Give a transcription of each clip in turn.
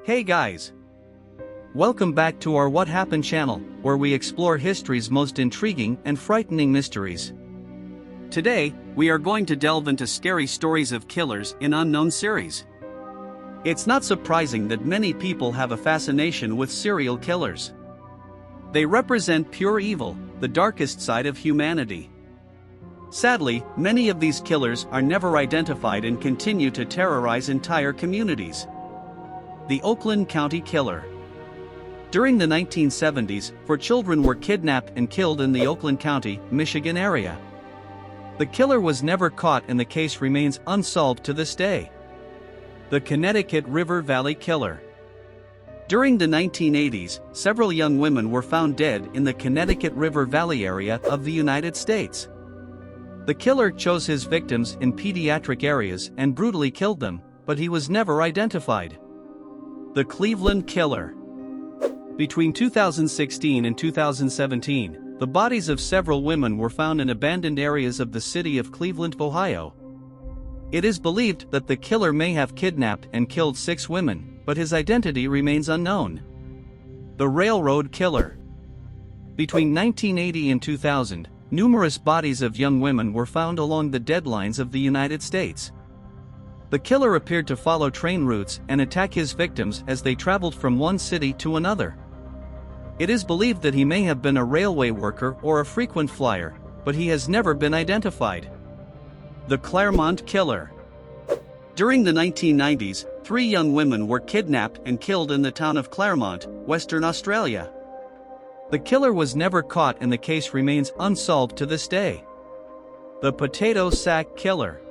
Hey guys! Welcome back to our What Happened channel, where we explore history's most intriguing and frightening mysteries. Today, we are going to delve into scary stories of killers in unknown series. It's not surprising that many people have a fascination with serial killers. They represent pure evil, the darkest side of humanity. Sadly, many of these killers are never identified and continue to terrorize entire communities. The Oakland County Killer. During the 1970s, 4 children were kidnapped and killed in the Oakland County, Michigan area. The killer was never caught and the case remains unsolved to this day. The Connecticut River Valley Killer. During the 1980s, several young women were found dead in the Connecticut River Valley area of the United States. The killer chose his victims in pediatric areas and brutally killed them, but he was never identified. The Cleveland Killer. Between 2016 and 2017, the bodies of several women were found in abandoned areas of the city of Cleveland, Ohio. It is believed that the killer may have kidnapped and killed 6 women, but his identity remains unknown. The Railroad Killer. Between 1980 and 2000, numerous bodies of young women were found along the deadlines of the United States. The killer appeared to follow train routes and attack his victims as they traveled from one city to another. It is believed that he may have been a railway worker or a frequent flyer, but he has never been identified. The Claremont Killer. During the 1990s, 3 young women were kidnapped and killed in the town of Claremont, Western Australia. The killer was never caught and the case remains unsolved to this day. The Potato Sack Killer.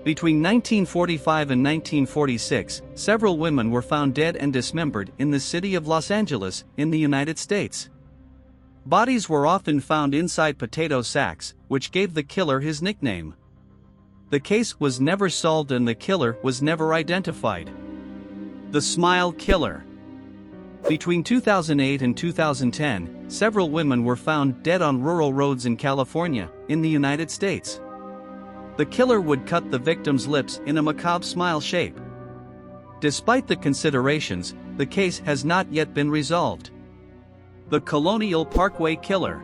Between 1945 and 1946, several women were found dead and dismembered in the city of Los Angeles, in the United States. Bodies were often found inside potato sacks, which gave the killer his nickname. The case was never solved and the killer was never identified. The Smile Killer. Between 2008 and 2010, several women were found dead on rural roads in California, in the United States. The killer would cut the victim's lips in a macabre smile shape. Despite the considerations, the case has not yet been resolved. The Colonial Parkway Killer.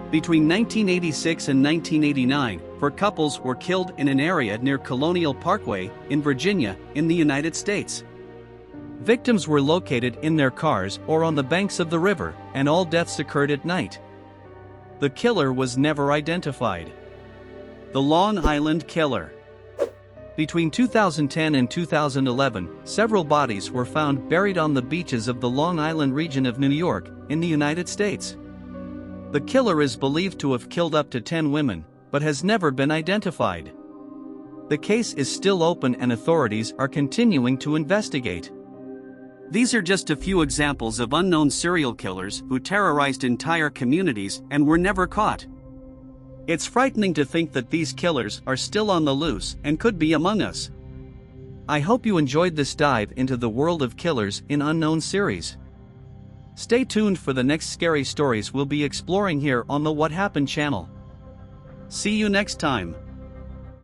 Between 1986 and 1989, 4 couples were killed in an area near Colonial Parkway, in Virginia, in the United States. Victims were located in their cars or on the banks of the river, and all deaths occurred at night. The killer was never identified. The Long Island Killer. Between 2010 and 2011, several bodies were found buried on the beaches of the Long Island region of New York, in the United States. The killer is believed to have killed up to 10 women, but has never been identified. The case is still open and authorities are continuing to investigate. These are just a few examples of unknown serial killers who terrorized entire communities and were never caught. It's frightening to think that these killers are still on the loose and could be among us. I hope you enjoyed this dive into the world of killers in unknown series. Stay tuned for the next scary stories we'll be exploring here on the What Happened channel. See you next time.